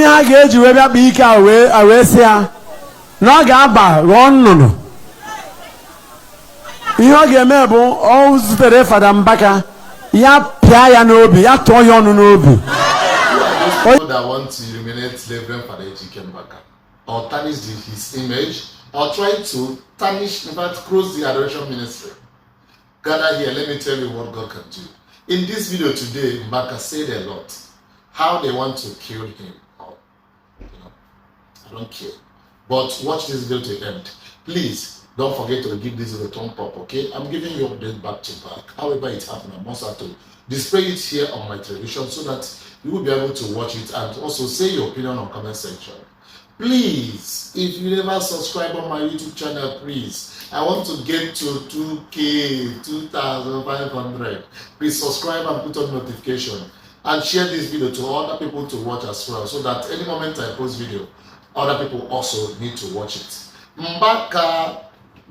onye ha ga-eji wee bịa kpa ike a wee sị ya na ọ ga-aba ghọọ nnụnụ. Ihe ọ ga-eme bụ ọ zutere Fada Mbaka ya pịa ya n'obi, ya tụọ ya ọnụ n'obi. People that want to eliminate Reverend Father Mbaka or tarnish his image or try to tarnish, in fact, close the Adoration ministry. Gather here, let me tell you what God can do. In this video today, Mbaka said a lot. How they want to kill him. Oh, I don't care. But watch this video to end. Please, don't forget to give this video a thumb up, okay? I'm giving you update back to back. However it happened, I must have to display it here on my television so that you will be able to watch it and also say your opinion on comment section. Please, if you never subscribe on my YouTube channel, please, I want to get to 2K, 2,500. Please subscribe and put on notification and share this video to other people to watch as well, so that any moment I post video, other people also need to watch it. Mbaka,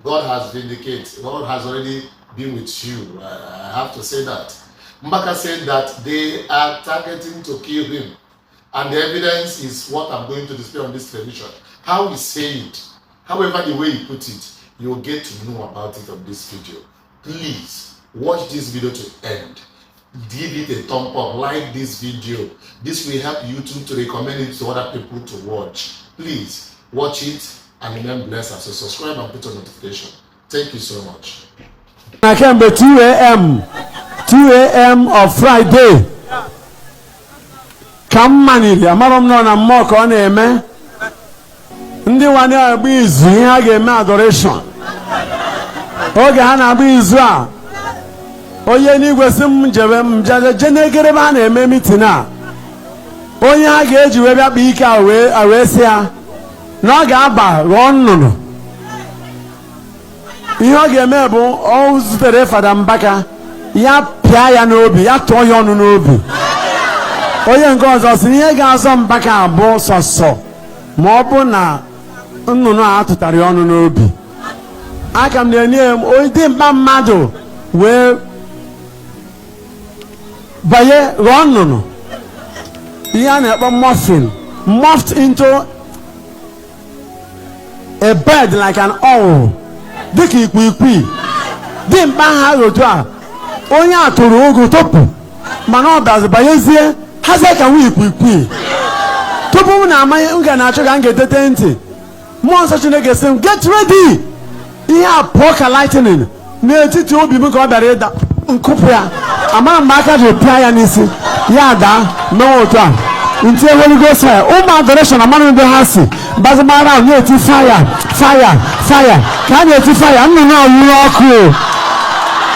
God has vindicated. God has already been with you. I have to say that. Mbaka said that they are targeting to kill him. And the evidence is what I'm going to display on this television. How he said it, however the way he put it, you'll get to know about it on this video. Please, watch this video to end. Give it a thumb up, like this video. This will help YouTube to recommend it to other people to watch. Please, watch it and remain blessed as you subscribe and put on notification. Thank you so much. I came by 2 a.m. of Friday. Come manili, amarom no na mmoko ọ na-eme. Ndị nwane agba izu ihe a ga-eme adoration. Oge ha na-agba izu a, onye n'igwe si m jebe je n'egerebe ha na-eme meeting a. Onye ha ga-eji wee bịa kpa ike a wee sị ya na ọ ga-aba ghọọ nnụnụ. Ihe ọ ga-eme bụ ọ zutere Fada Mbaka ya pịa ya n'obi, ya tụọ ya ọnụ n'obi. Onye nke ọzọ si ihe ga-azọ Mbaka abụ sọsọ ma ọ bụ na nnụnụ a tụtara ya ọnụ n'obi. Aka m na-enye m ụdị mkpa mmadụ wee banye ghọọ nnụnụ. Ihe a na-ekpọ morphed into a bird like an owl. Dịka ikwikwii. Dị mkpa ha otu a onye a tụrụ ogo topu mana ọ dazi banyezie hazie ka nwe ikwikwii. Tupu m na-amanye m ga na-achọ ka m ga-etete ntị, mmụọ nsọ Chineke sị m get ready. Ihe a pụọ ka lightning n'etiti obi m ka ọ bịara ịda nkụpụ ya. Amara m aka ji pịa ya n'isi ya daa mewe otu a. Nti Holy Ghost fire. Ụmụ adoration amara ebe ha si bazimara na-eti fire ka a na-eti fire nnụnụ awụrụ ọkụ.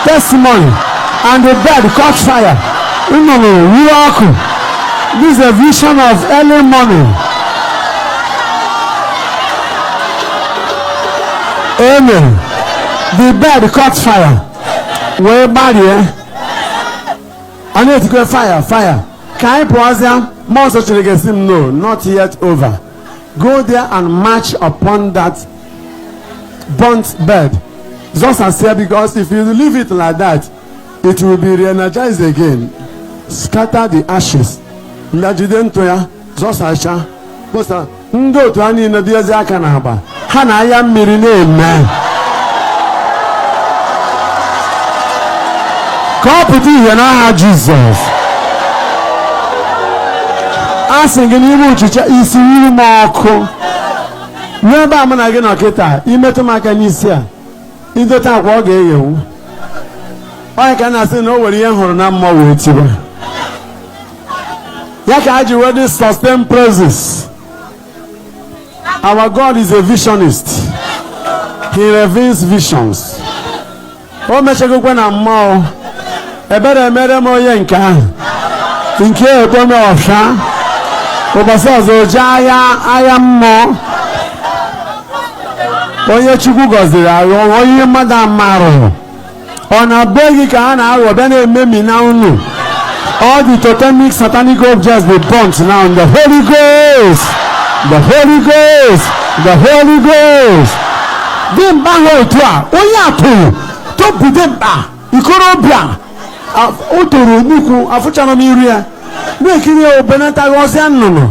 Testimony and the bed caught fire. Nnụnụ wụrụ ọkụ. This is a vision of early morning. Amen. The bed caught fire. Wee gbarie. A na-etikwe fire. Ka anyị pụọzịa, mmụọ nsọ Chineke sị m no, not yet over. Go there and march upon that burnt bed. Just as here, because if you leave it like that, it will be re-energized again. Scatter the ashes. Ndajide ntụ ya, zọsacha. Bosa, ndị otu ha niile dị ezi aka na-agba. Ha na anya mmiri na-eme. Ka ọ pụta ihe n'aha Jizọs. Asị gị n'ime uchicha isi iri m ọkụ. N'ebe a mụ na gị nọ kịta, imetụ m aka n'isi a, idote akwa ọ ga-eghewu. Onye ka na-asị na o nwere ihe hụrụ na mmụọ wee tiwe. Ya ka ha ji wedi sustain praises. Our God is a visionist. He reveals visions. O mechagokwe na mmụọ. Ebere emere m onye nke ahụ. Nke ekwe m ọsha. Ụbọchị ọzọ jee agha mmụọ. Onye Chukwu gọziri aghọ onye mmadụ amarụ. Ọ na-abụ gị ka ha na-aghọ bịa na-ememi na unu. All the totemic satanic objects be burnt now in the Holy Ghost. The Holy Ghost. The Holy Ghost. Dị mkpa ahụ otu a, onye atụrụ topu dị mkpa ikorobịa o toro nnukwu afụchara m iru ya na-ekiri obenata ghọzịa nnụnụ.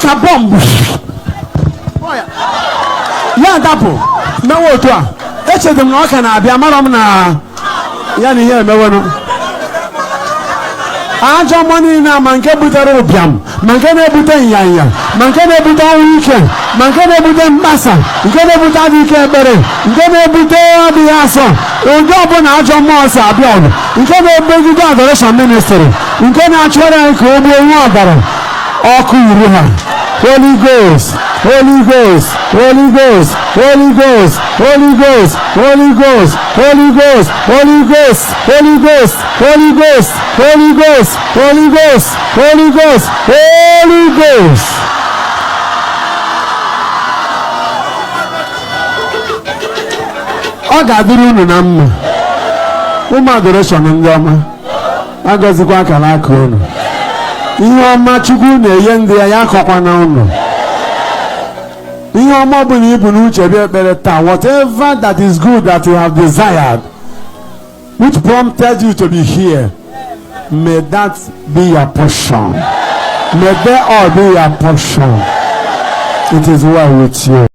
ka bomb ya dapụ mewe otu a echedị m na ọ ka na-abịa mara m na ya na ihe emewenụ ajọ mmụọ niile ma nke butere ụbịam ma nke na-ebute nyanya ma nke na-ebute ọnwụ ike ma nke na-ebute mkpasa nke na-ebute adị ike ekpere nke na-ebute adịghị asọ ụdị ọbụla ajọ mmụọ si abịa ọgụ nke na-ebegide Adoration Ministry nke na-achọrọ anyị ka o gbuo nwa ọbara ọkụ iri ha Holy Ghost, Holy Ghost, Holy Ghost, Holy Ghost, Holy Ghost, Holy Ghost, Holy Ghost, Holy Ghost, Holy Ghost, Holy Ghost, Holy Ghost, Holy Ghost, Holy Ghost, Holy Ghost. Ọ ga-adịrị unu na mma. Ụmụ Adoration ndị ọma, agọzikwa akara aka unu. Ihe ọma Chukwu na-enye ndị ya akọkwa na unu. Ihe ọma ọ bụla ibu n'uche bịa ekpere taa, whatever that is good that you have desired, which prompted you to be here, may that be your portion. May they all be your portion. It is well with you.